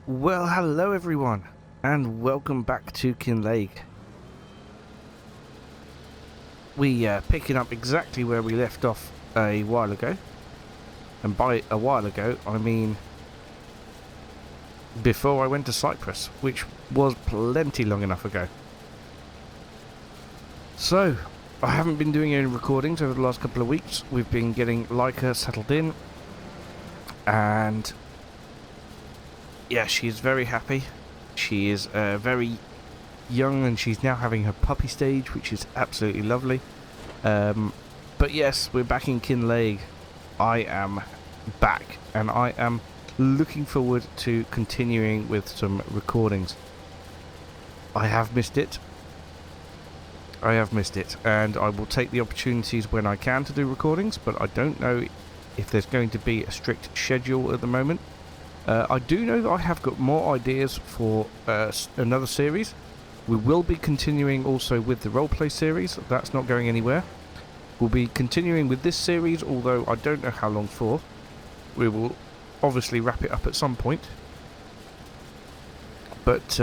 Well, hello everyone, and welcome back to Kinlaig. We are picking up exactly where we left off a while ago. And by a while ago, I mean before I went to Cyprus, which was plenty long enough ago. So, I haven't been doing any recordings over the last couple of weeks. We've been getting Leica settled in, and yeah, she's very happy. She is very young, and she's now having her puppy stage, which is absolutely lovely. But yes, we're back in Kinlaig. I am back, and I am looking forward to continuing with some recordings. I have missed it, and I will take the opportunities when I can to do recordings, but I don't know if there's going to be a strict schedule at the moment. I do know that I have got more ideas for another series. We will be continuing also with the roleplay series. That's not going anywhere. We'll be continuing with this series, although I don't know how long for. We will obviously wrap it up at some point. But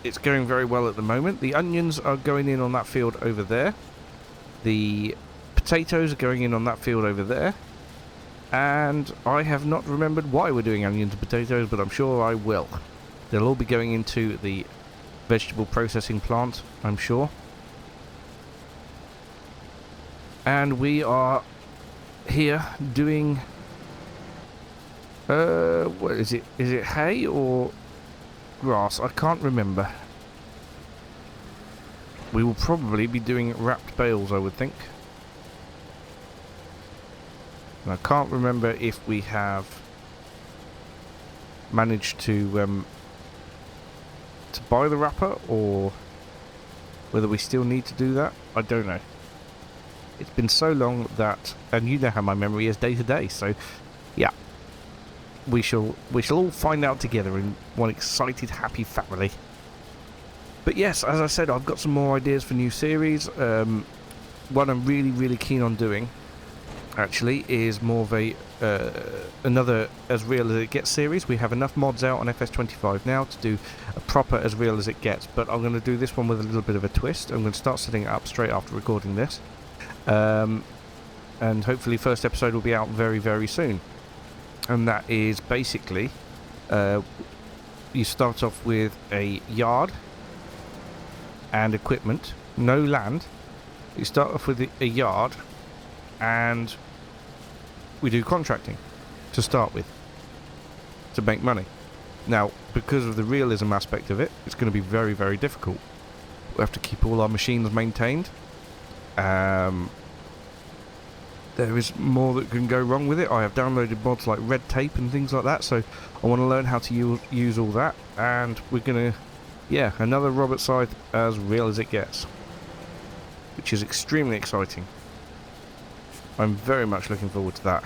it's going very well at the moment. The onions are going in on that field over there. The potatoes are going in on that field over there. And I have not remembered why we're doing onions and potatoes, but I'm sure I will. They'll all be going into the vegetable processing plant, I'm sure. And we are here doing... what is it? Is it hay or grass? I can't remember. We will probably be doing wrapped bales, I would think. And I can't remember if we have managed to buy the wrapper, or whether we still need to do that. I don't know. It's been so long that, and you know how my memory is day to day, so yeah. We shall all find out together in one excited, happy family. But yes, as I said, I've got some more ideas for new series. One I'm really keen on doing, actually, is more of a another As Real As It Gets series. We have enough mods out on FS25 now to do a proper As Real As It Gets, but I'm going to do this one with a little bit of a twist. I'm going to start setting it up straight after recording this, and hopefully first episode will be out very soon. And that is basically you start off with a yard and equipment, no land. You start off with a yard, and we do contracting to start with to make money. Now, because of the realism aspect of it, it's going to be very difficult. We have to keep all our machines maintained. There is more that can go wrong with it. I have downloaded mods like red tape and things like that, so I want to learn how to use all that. And we're going to, yeah, another Robert Scythe As Real As It Gets, which is extremely exciting. I'm very much looking forward to that.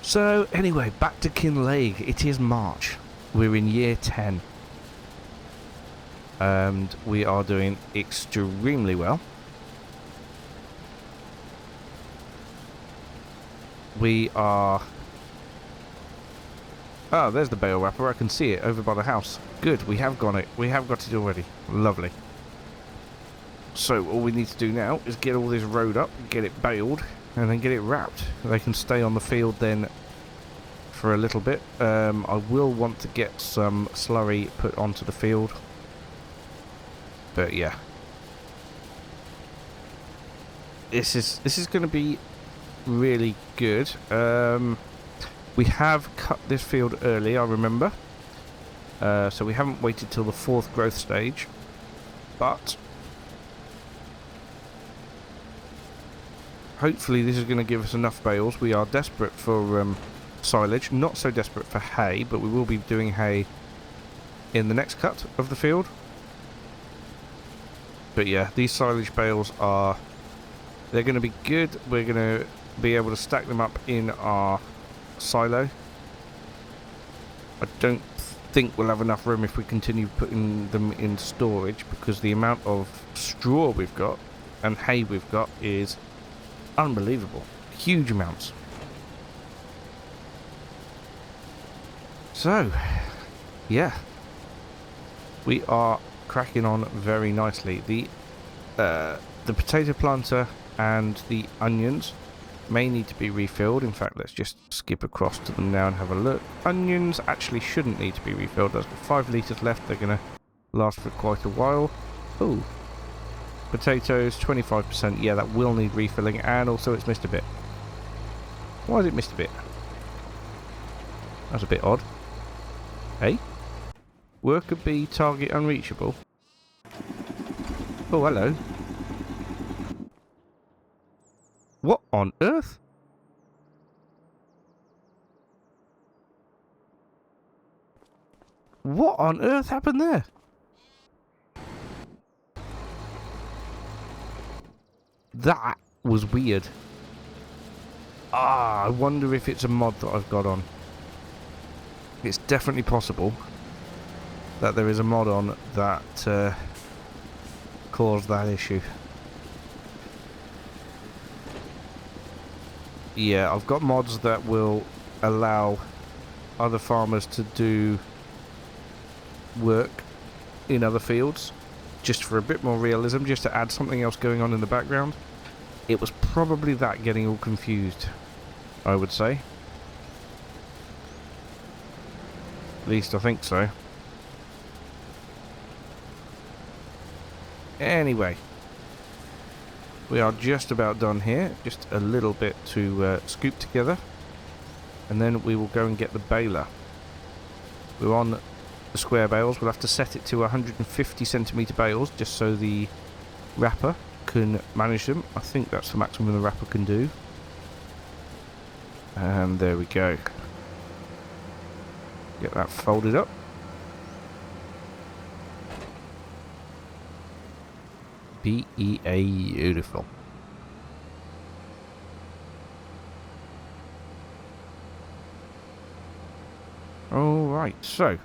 So, anyway, back to Kinlaig. It is March. We're in year 10. And we are doing extremely well. We are... Oh, there's the bale wrapper. I can see it over by the house. Good, we have got it. We have got it already. Lovely. So all we need to do now is get all this road up, get it baled, and then get it wrapped. They can stay on the field then for a little bit. I will want to get some slurry put onto the field. But yeah. This is going to be really good. We have cut this field early, I remember. So we haven't waited till the 4th growth stage. But hopefully this is going to give us enough bales. We are desperate for silage, not so desperate for hay, but we will be doing hay in the next cut of the field. But yeah, these silage bales they're going to be good. We're going to be able to stack them up in our silo. I don't think we'll have enough room if we continue putting them in storage, because the amount of straw we've got and hay we've got is unbelievable. Huge amounts. So, yeah. We are cracking on very nicely. The potato planter and the onions may need to be refilled. In fact, let's just skip across to them now and have a look. Onions actually shouldn't need to be refilled. There's 5 litres left. They're going to last for quite a while. Oh, potatoes, 25%. Yeah, that will need refilling. And also it's missed a bit. Why has it missed a bit? That's a bit odd. Hey? Worker bee target unreachable. Oh, hello. What on earth? What on earth happened there? That was weird. I wonder if it's a mod that I've got on. It's definitely possible that there is a mod on that caused that issue. Yeah, I've got mods that will allow other farmers to do work in other fields, just for a bit more realism, just to add something else going on in the background. It was probably that getting all confused, I would say. At least I think so. Anyway, we are just about done here. Just a little bit to scoop together, and then we will go and get the baler. We're on the square bales. We'll have to set it to 150 centimetre bales just so the wrapper can manage them. I think that's the maximum the wrapper can do. And there we go. Get that folded up. Beautiful. Alright, so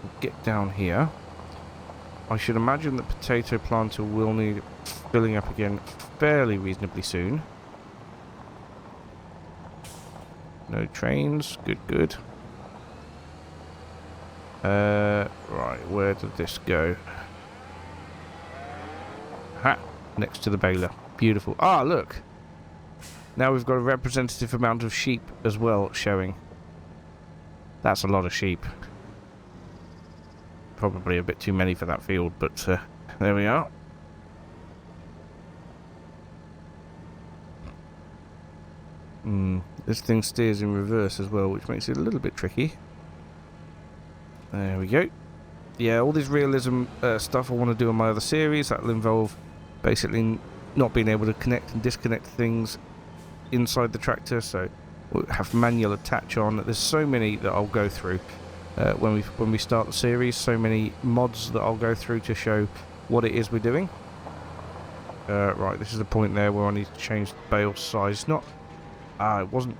we'll get down here. I should imagine the potato planter will need filling up again fairly reasonably soon. No trains, good. Right, where did this go? Ha! Next to the baler. Beautiful. Ah, look! Now we've got a representative amount of sheep as well showing. That's a lot of sheep. Probably a bit too many for that field, but there we are. This thing steers in reverse as well, which makes it a little bit tricky. There we go. Yeah, all this realism stuff I want to do on my other series. That'll involve basically not being able to connect and disconnect things inside the tractor, so we'll have manual attach on. There's so many that I'll go through when we start the series. So many mods that I'll go through to show what it is we're doing. Right, this is the point there where I need to change the bale size. Not... it wasn't...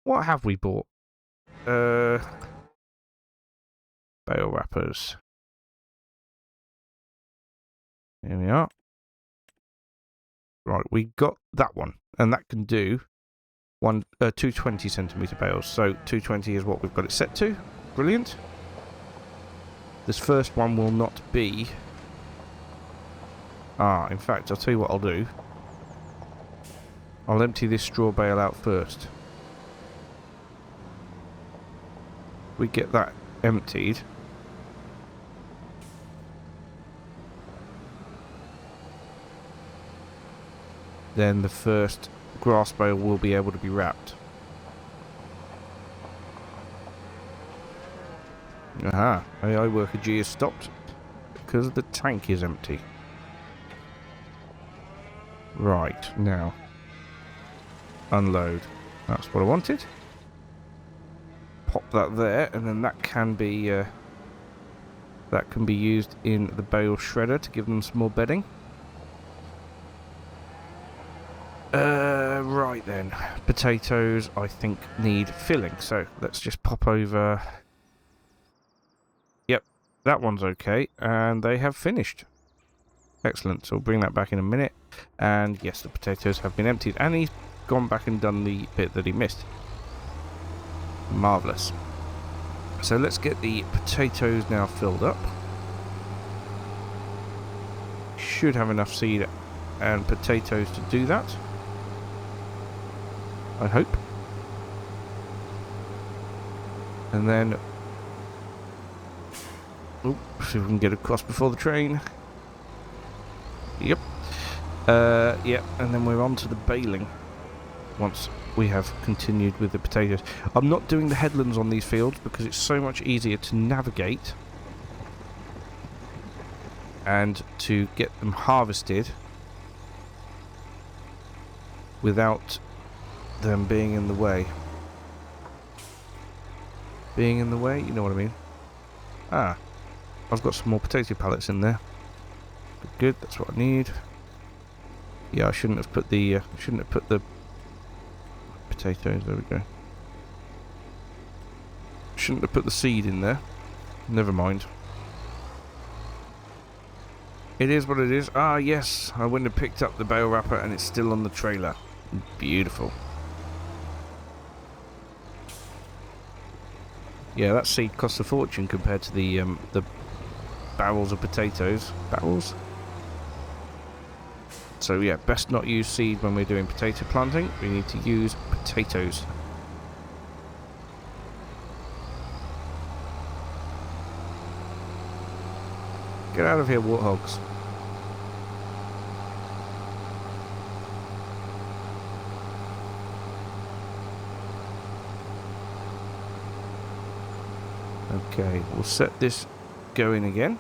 What have we bought? Bale wrappers. Here we are. Right, we got that one, and that can do 220 centimetre bales. So 220 is what we've got it set to. Brilliant. This first one will not be... in fact, I'll tell you what I'll do. I'll empty this straw bale out first. We get that emptied. Then the first grass bale will be able to be wrapped. Aha, AI worker G is stopped because the tank is empty. Right, now unload. That's what I wanted. Pop that there, and then that can be used in the bale shredder to give them some more bedding. Right then, potatoes I think need filling, so let's just pop over. Yep, that one's okay, and they have finished. Excellent, so we'll bring that back in a minute. And yes, the potatoes have been emptied, and gone back and done the bit that he missed. Marvellous. So let's get the potatoes now filled up. Should have enough seed and potatoes to do that, I hope. And then, see if we can get across before the train. Yep. Yep, and then we're on to the baling once we have continued with the potatoes. I'm not doing the headlands on these fields because it's so much easier to navigate and to get them harvested without them being in the way. Being in the way, you know what I mean. Ah, I've got some more potato pallets in there. Good, that's what I need. Yeah, I shouldn't have put the potatoes. There we go. Shouldn't have put the seed in there. Never mind. It is what it is. Ah, yes, I went and picked up the bale wrapper, and it's still on the trailer. Beautiful. Yeah, that seed costs a fortune compared to the barrels of potatoes. Barrels? So yeah, best not use seed when we're doing potato planting. We need to use potatoes. Get out of here, warthogs. Okay, we'll set this going again.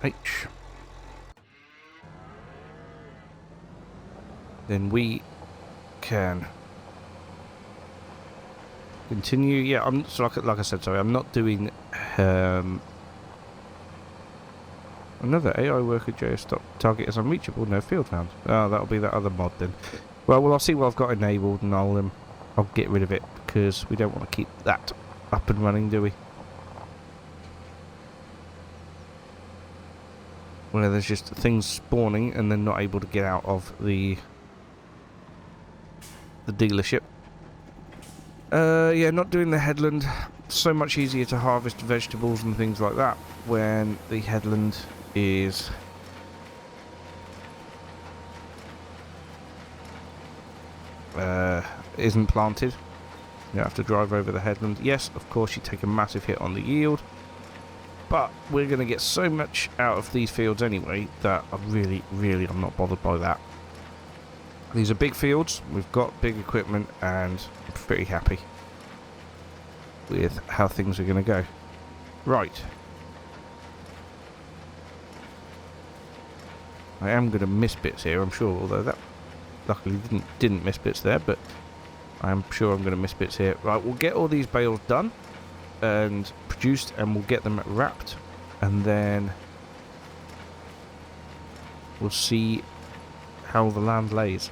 H. Then we can continue. Yeah, I'm so like I said. Sorry, I'm not doing another AI worker JS target is unreachable. No field found. Oh, that'll be that other mod then. Well, I'll see what I've got enabled, and I'll get rid of it because we don't want to keep that up and running, do we? Where there's just things spawning and then not able to get out of the dealership. Yeah, not doing the headland. So much easier to harvest vegetables and things like that when the headland is isn't planted. You have to drive over the headland. Yes, of course, you take a massive hit on the yield. But we're going to get so much out of these fields anyway that I'm not bothered by that. These are big fields, we've got big equipment, and I'm pretty happy with how things are going to go. Right. I am going to miss bits here, I'm sure, although that luckily didn't miss bits there, but I'm sure I'm going to miss bits here. Right, we'll get all these bales done and produced, and we'll get them wrapped, and then we'll see how the land lays.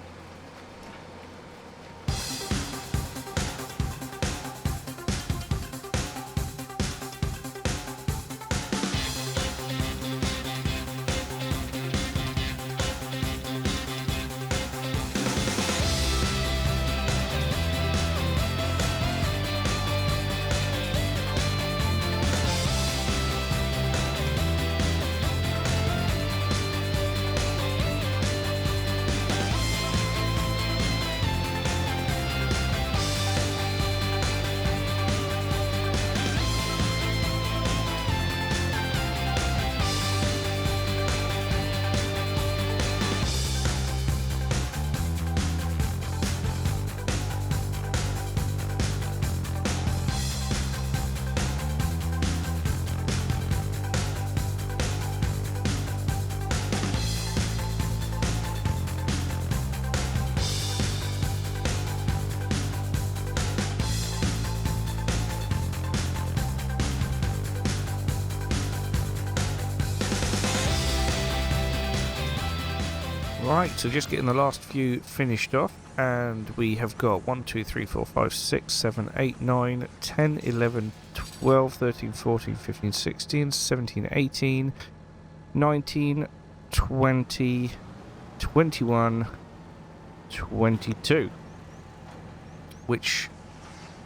Right, so just getting the last few finished off, and we have got 1, 2, 3, 4, 5, 6, 7, 8, 9, 10, 11, 12, 13, 14, 15, 16, 17, 18, 19, 20, 21, 22, which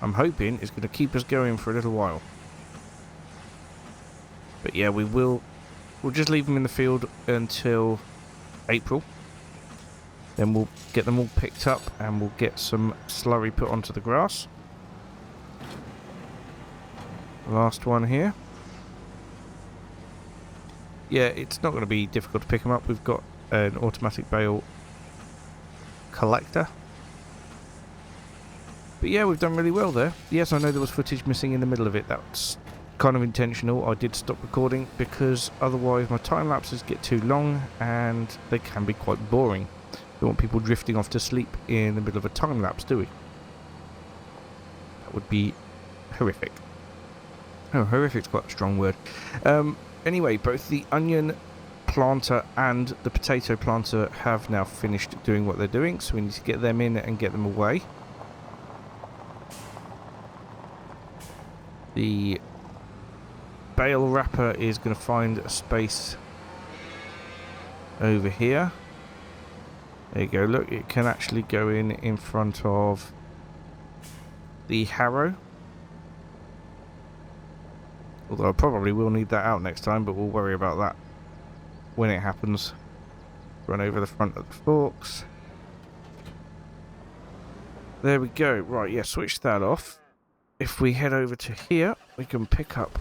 I'm hoping is going to keep us going for a little while. But yeah, we'll just leave them in the field until April. Then we'll get them all picked up and we'll get some slurry put onto the grass. Last one here. Yeah, it's not going to be difficult to pick them up. We've got an automatic bale collector. But yeah, we've done really well there. Yes, I know there was footage missing in the middle of it. That's kind of intentional. I did stop recording because otherwise my time lapses get too long and they can be quite boring. We don't want people drifting off to sleep in the middle of a time lapse, do we? That would be horrific. Oh, horrific's quite a strong word. Anyway, both the onion planter and the potato planter have now finished doing what they're doing, so we need to get them in and get them away. The bale wrapper is going to find a space over here. There you go, look, it can actually go in front of the harrow. Although I probably will need that out next time, but we'll worry about that when it happens. Run over the front of the forks. There we go. Right, yeah, switch that off. If we head over to here, we can pick up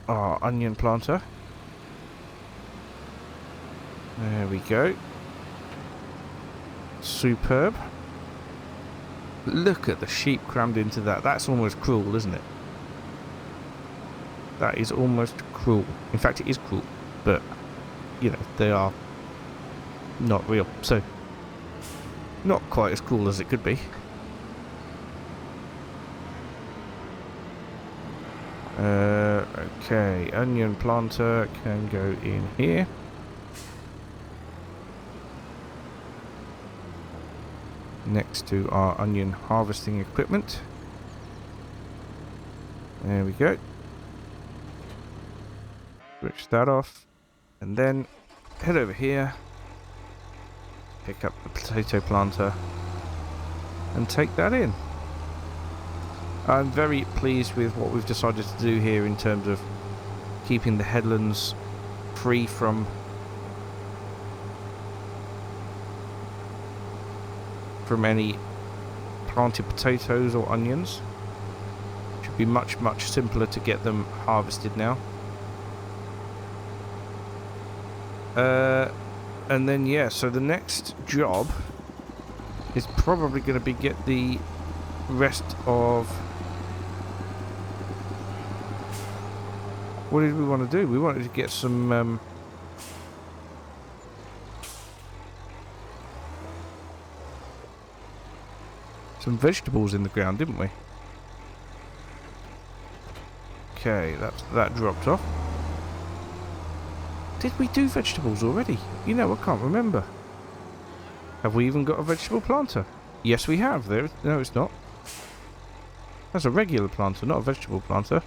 our onion planter. There we go. Superb. Look at the sheep crammed into that. That's almost cruel, isn't it? That is almost cruel. In fact, it is cruel. But, you know, they are not real. So, not quite as cruel as it could be. Okay, onion planter can go in here. Next to our onion harvesting equipment. There we go. Switch that off. And then head over here. Pick up the potato planter. And take that in. I'm very pleased with what we've decided to do here in terms of keeping the headlands free from any planted potatoes or onions. Should be much simpler to get them harvested now. And then yeah, so the next job is probably going to be get the rest of... What did we want to do? We wanted to get some vegetables in the ground, didn't we? Okay, that dropped off. Did we do vegetables already? You know, I can't remember. Have we even got a vegetable planter? Yes, we have. There. No, it's not. That's a regular planter, not a vegetable planter.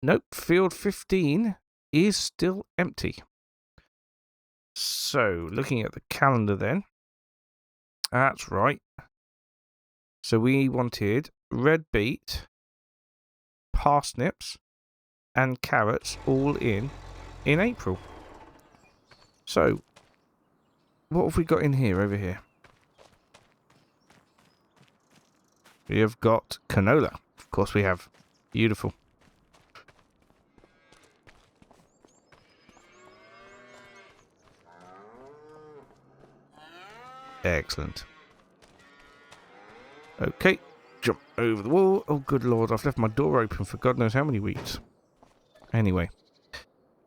Nope. Field 15 is still empty. So, looking at the calendar then. That's right. So we wanted red beet, parsnips, and carrots all in April. So, what have we got in here, over here? We have got canola. Of course we have. Beautiful. Excellent. Okay, jump over the wall. Oh, good lord, I've left my door open for God knows how many weeks. Anyway,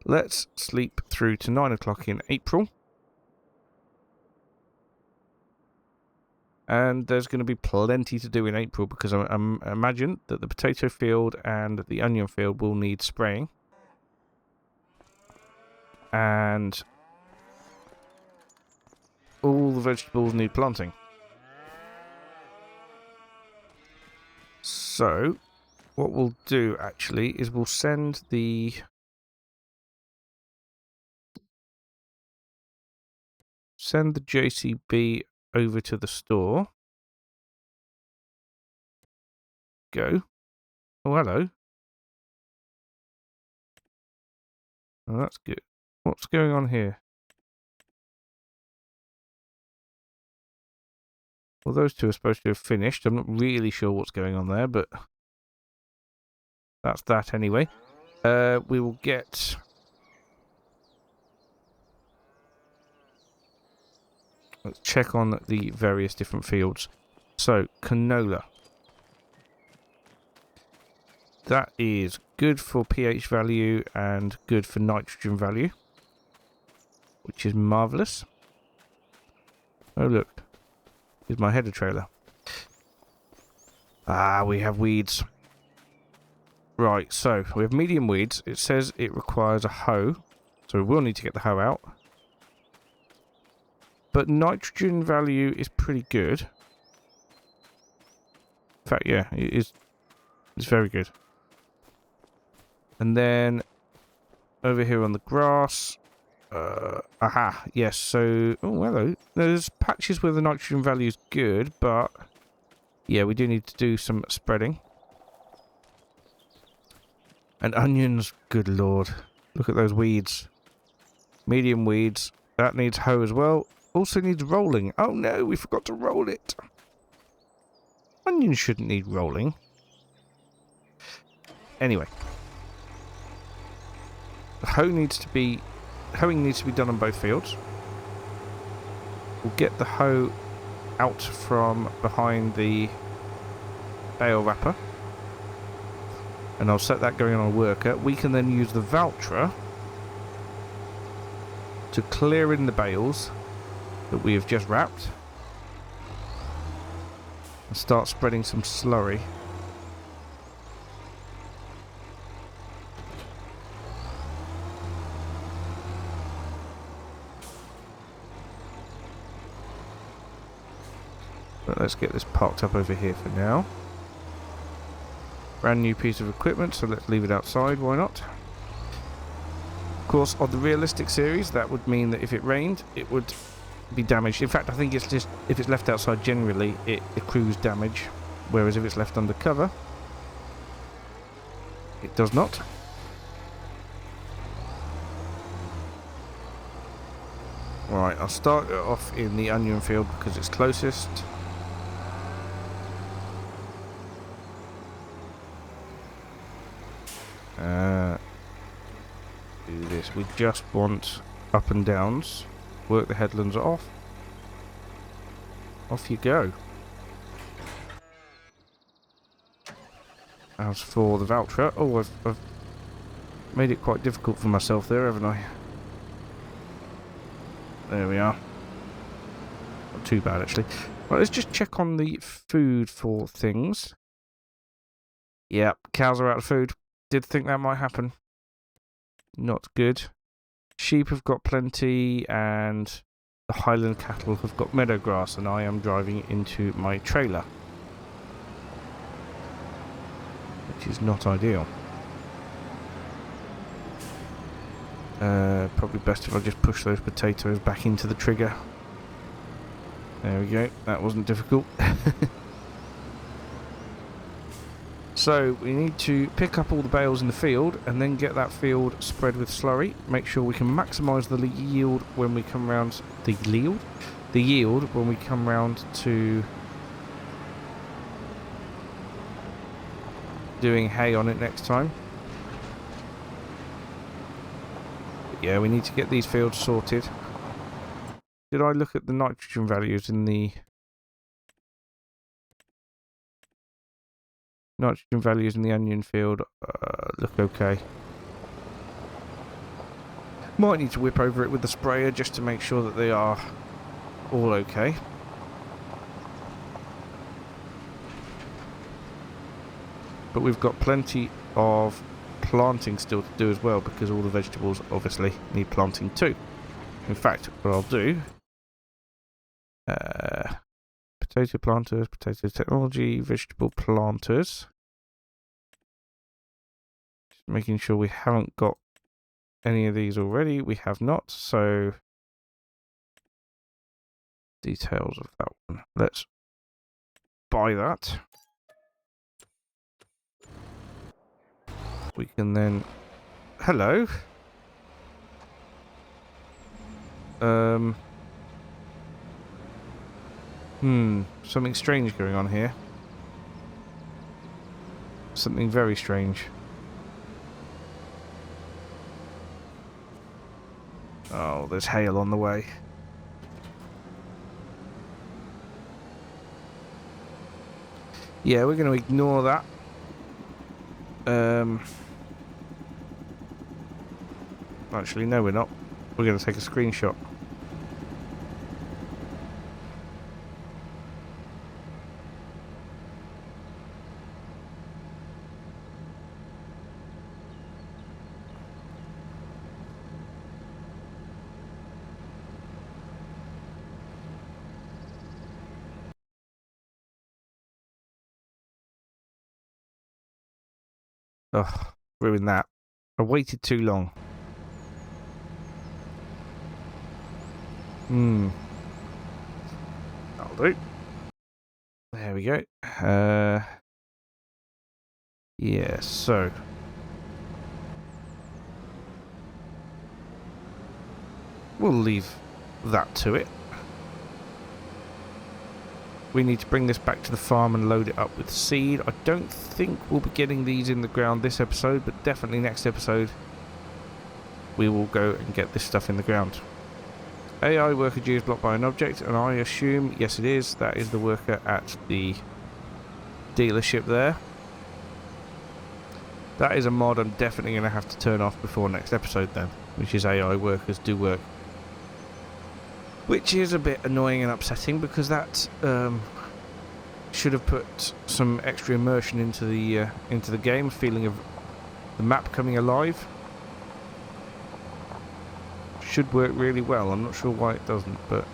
let's sleep through to 9 o'clock in April. And there's going to be plenty to do in April because I imagine that the potato field and the onion field will need spraying. And all the vegetables need planting. So, what we'll do actually is we'll send the JCB over to the store. Go. Oh, hello. Oh, that's good. What's going on here? Well, those two are supposed to have finished. I'm not really sure what's going on there, but that's that anyway. We will get... Let's check on the various different fields. So, canola. That is good for pH value and good for nitrogen value, which is marvellous. Oh, look. Here's my header trailer. Ah, we have weeds. Right, so we have medium weeds. It says it requires a hoe, so we will need to get the hoe out. But nitrogen value is pretty good. In fact, yeah, it is. It's very good. And then over here on the grass. Aha, yes, so... Oh, hello. There's patches where the nitrogen value is good, but... Yeah, we do need to do some spreading. And onions, good lord. Look at those weeds. Medium weeds. That needs hoe as well. Also needs rolling. Oh no, we forgot to roll it. Onions shouldn't need rolling. Anyway. The hoeing needs to be done on both fields. We'll get the hoe out from behind the bale wrapper. And I'll set that going on a worker. We can then use the Valtra to clear in the bales that we have just wrapped. And start spreading some slurry. But let's get this parked up over here for now. Brand new piece of equipment, so let's leave it outside, why not? Of course, on the realistic series, that would mean that if it rained, it would be damaged. In fact, I think it's just, if it's left outside generally, it accrues damage. Whereas if it's left under cover, it does not. Right, I'll start it off in the onion field because it's closest. Do this. We just want up and downs. Work the headlands off. Off you go. As for the Valtra, oh, I've made it quite difficult for myself there, haven't I? There we are. Not too bad, actually. Right, let's just check on the food for things. Yep, cows are out of food. Did think that might happen. Not good. Sheep have got plenty, and the Highland cattle have got meadow grass, and I am driving into my trailer. Which is not ideal. Probably best if I just push those potatoes back into the trigger. There we go. That wasn't difficult. So we need to pick up all the bales in the field and then get that field spread with slurry. Make sure we can maximise the yield when we come round. The yield when we come round to doing hay on it next time. But yeah, we need to get these fields sorted. Did I look at the nitrogen values in the... Nitrogen values in the onion field look okay. Might need to whip over it with the sprayer just to make sure that they are all okay. But we've got plenty of planting still to do as well, because all the vegetables obviously need planting too. In fact, what I'll do Potato planters, potato technology, vegetable planters. Just making sure we haven't got any of these already. We have not, so details of that one. Let's buy that. We can then... Hello. Something strange going on here. Something very strange. Oh, there's hail on the way. Yeah, we're going to ignore that. Actually, no, we're not. We're going to take a screenshot. Ugh, ruined that. I waited too long. That'll do. There we go. Yeah, so. We'll leave that to it. We need to bring this back to the farm and load it up with seed. I don't think we'll be getting these in the ground this episode, but definitely next episode we will go and get this stuff in the ground. AI worker G is blocked by an object, and I assume, yes it is, that is the worker at the dealership there. That is a mod I'm definitely going to have to turn off before next episode then, which is AI workers do work. Which is a bit annoying and upsetting because that should have put some extra immersion into the game, feeling of the map coming alive. Should work really well. I'm not sure why it doesn't, but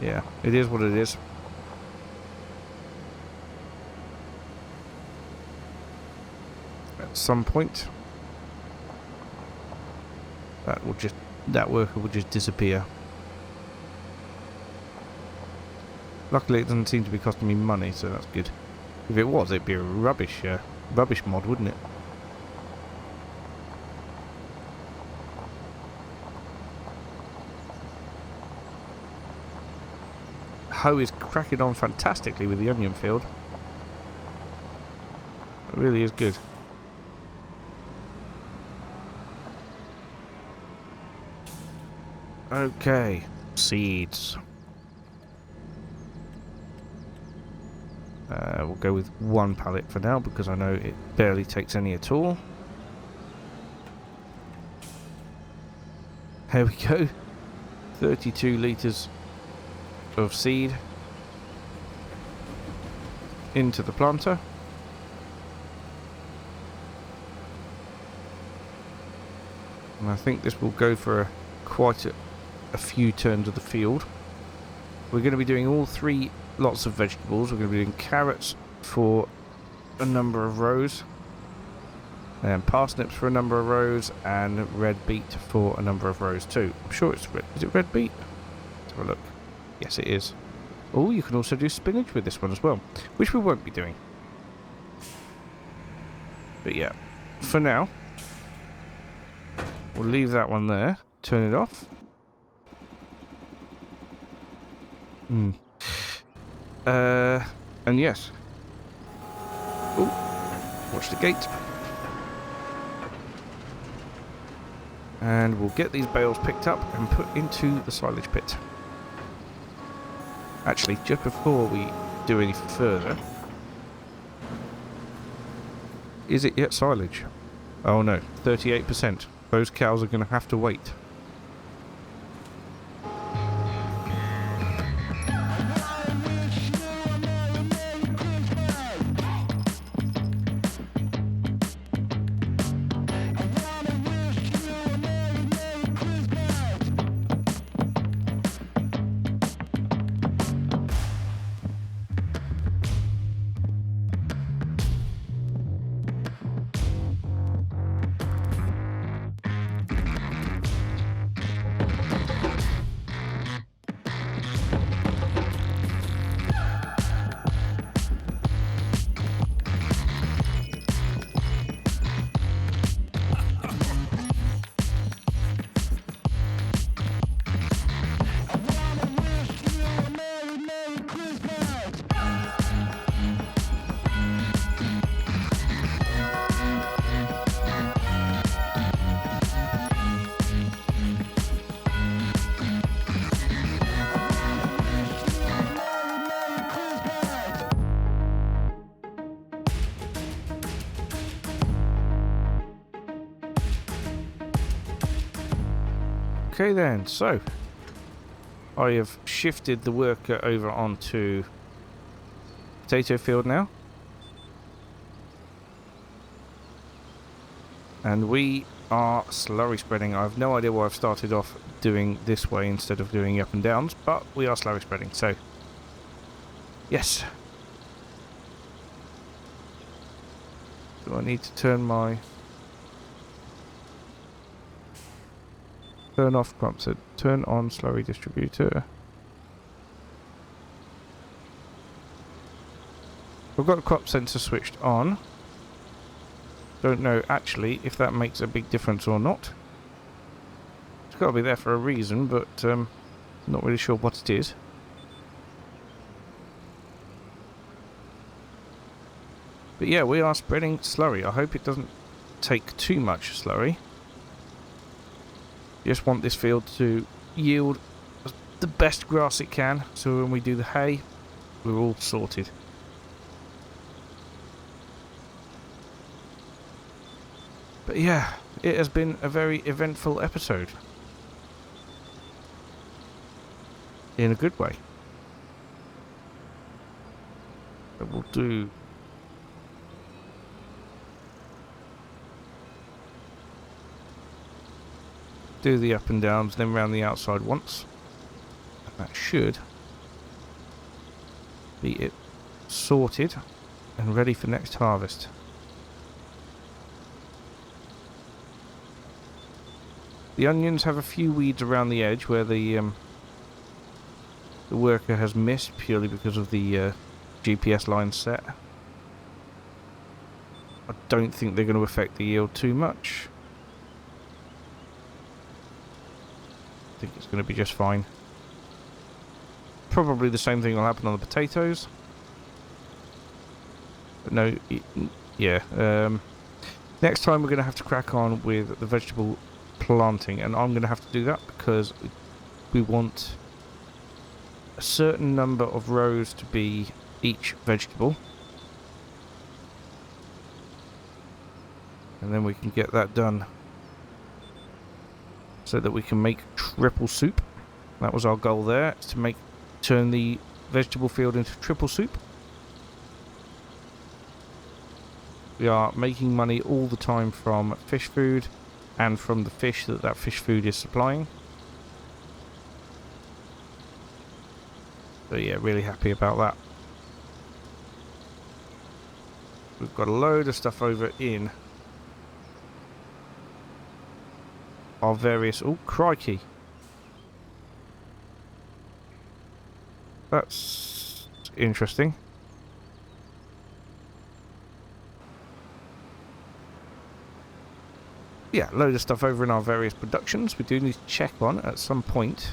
yeah, it is what it is. At some point, that worker will just disappear. Luckily, it doesn't seem to be costing me money, so that's good. If it was, it'd be a rubbish mod, wouldn't it? Hoe is cracking on fantastically with the onion field. It really is good. Okay, seeds. We'll go with one pallet for now because I know it barely takes any at all. There we go. 32 litres of seed into the planter. And I think this will go for quite a few turns of the field. We're going to be doing all three lots of vegetables. We're going to be doing carrots for a number of rows, and parsnips for a number of rows, and red beet for a number of rows too. I'm sure it's red. Is it red beet? Let's have a look. Yes, it is. Oh, you can also do spinach with this one as well, which we won't be doing. But yeah, for now, we'll leave that one there. Turn it off. And yes. Oh, watch the gate. And we'll get these bales picked up and put into the silage pit. Actually, just before we do any further, is it yet silage? Oh no, 38%. Those cows are going to have to wait. Okay then, so I have shifted the worker over onto potato field now. And we are slurry spreading. I have no idea why I've started off doing this way instead of doing up and downs, but we are slurry spreading, so yes. Do I need to turn off crop set, turn on slurry distributor. I've got the crop sensor switched on. Don't know actually if that makes a big difference or not. It's got to be there for a reason, but not really sure what it is. But yeah, we are spreading slurry. I hope it doesn't take too much slurry. Just want this field to yield the best grass it can, so when we do the hay, we're all sorted. But yeah, it has been a very eventful episode. In a good way. But we'll do the up and downs, then round the outside once. And that should be it sorted and ready for next harvest. The onions have a few weeds around the edge where the worker has missed purely because of the GPS line set. I don't think they're going to affect the yield too much. I think it's going to be just fine. Probably the same thing will happen on the potatoes. But no, yeah. Next time we're going to have to crack on with the vegetable planting, and I'm going to have to do that because we want a certain number of rows to be each vegetable. And then we can get that done so that we can make triple soup. That was our goal there, is to turn the vegetable field into triple soup. We are making money all the time from fish food and from the fish that fish food is supplying. So yeah, really happy about that. We've got a load of stuff over in our various... Oh, crikey. That's interesting. Yeah, load of stuff over in our various productions. We do need to check on at some point.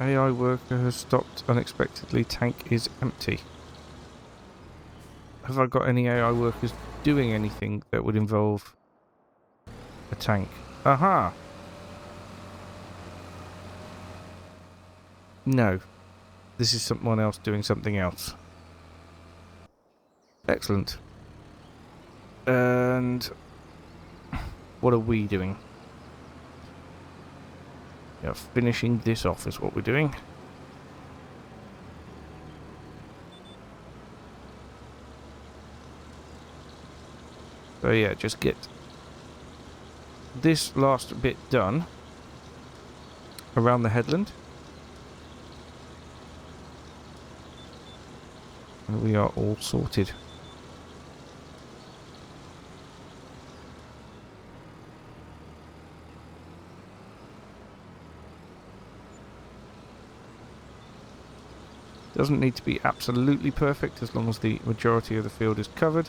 AI worker has stopped unexpectedly. Tank is empty. Have I got any AI workers doing anything that would involve a tank? Aha! No. This is someone else doing something else. Excellent. And what are we doing? Yeah, finishing this off is what we're doing. So yeah, just get this last bit done around the headland. And we are all sorted. Doesn't need to be absolutely perfect as long as the majority of the field is covered.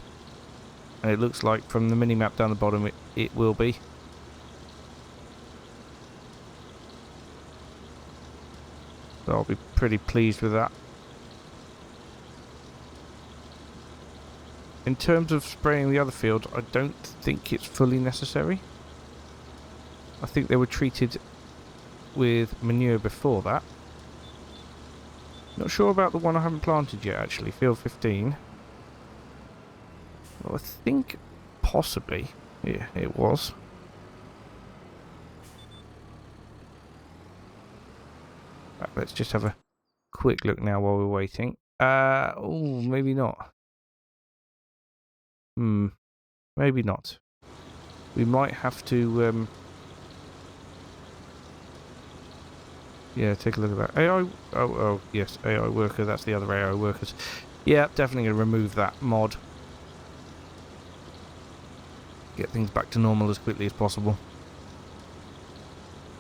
And it looks like from the mini-map down the bottom it will be. So I'll be pretty pleased with that. In terms of spraying the other fields, I don't think it's fully necessary. I think they were treated with manure before that. Not sure about the one I haven't planted yet, actually. Field 15. Well, I think possibly. Yeah, it was. Right, let's just have a quick look now while we're waiting. Oh, maybe not. Maybe not. We might have to, yeah, take a look at that. AI, oh, yes, AI worker, that's the other AI workers. Yeah, definitely going to remove that mod. Get things back to normal as quickly as possible.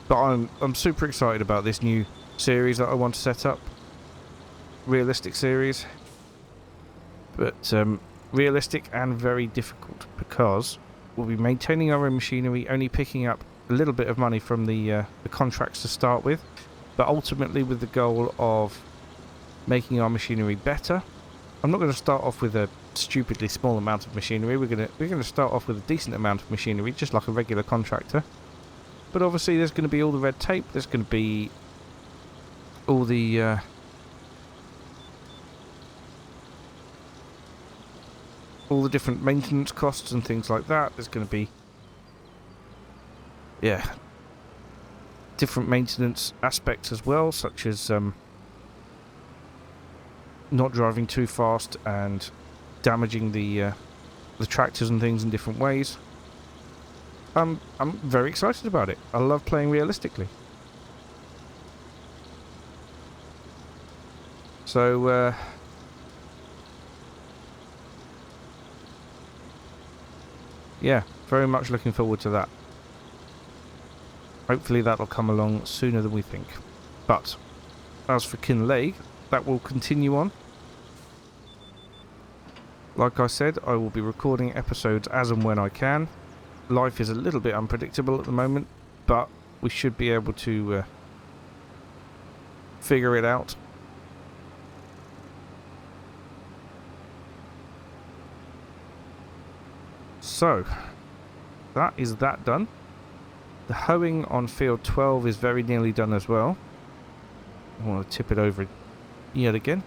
But I'm super excited about this new series that I want to set up. Realistic series. But, realistic and very difficult because we'll be maintaining our own machinery, only picking up a little bit of money from the contracts to start with, but ultimately with the goal of making our machinery better. I'm not going to start off with a stupidly small amount of machinery. We're going to start off with a decent amount of machinery, just like a regular contractor. But obviously there's going to be all the red tape, there's going to be all the different maintenance costs and things like that. There's going to be, yeah, different maintenance aspects as well, such as not driving too fast and damaging the tractors and things in different ways. I'm very excited about it. I love playing realistically. So yeah, very much looking forward to that. Hopefully that'll come along sooner than we think. But as for Kinlaig, that will continue on. Like I said, I will be recording episodes as and when I can. Life is a little bit unpredictable at the moment, but we should be able to figure it out. So, that is that done. The hoeing on field 12 is very nearly done as well. I want to tip it over yet again.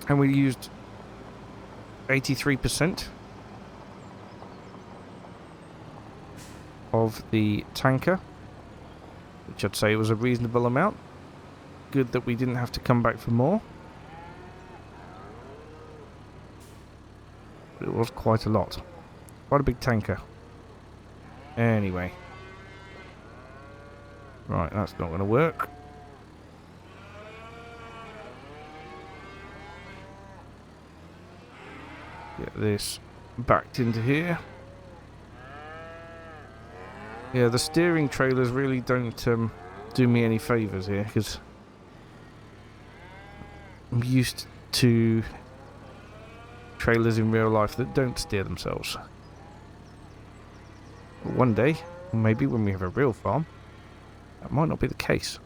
And we used 83% of the tanker, which I'd say was a reasonable amount. Good that we didn't have to come back for more. But it was quite a lot. Quite a big tanker. Anyway. Right, that's not going to work. Get this backed into here. Yeah, the steering trailers really don't do me any favours here, because I'm used to trailers in real life that don't steer themselves. But one day, maybe when we have a real farm, that might not be the case.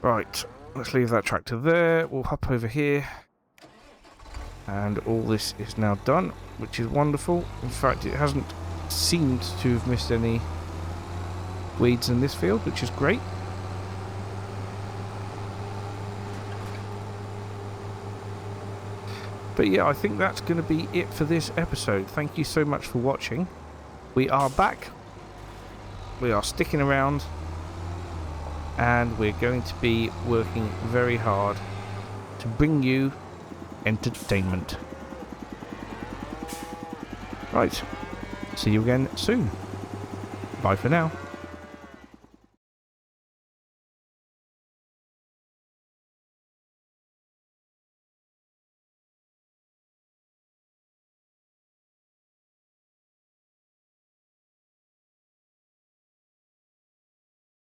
Right, let's leave that tractor there. We'll hop over here. And all this is now done, which is wonderful. In fact, it hasn't seemed to have missed any weeds in this field, which is great. But yeah, I think that's going to be it for this episode. Thank you so much for watching. We are back. We are sticking around. And we're going to be working very hard to bring you entertainment. Right. See you again soon. Bye for now.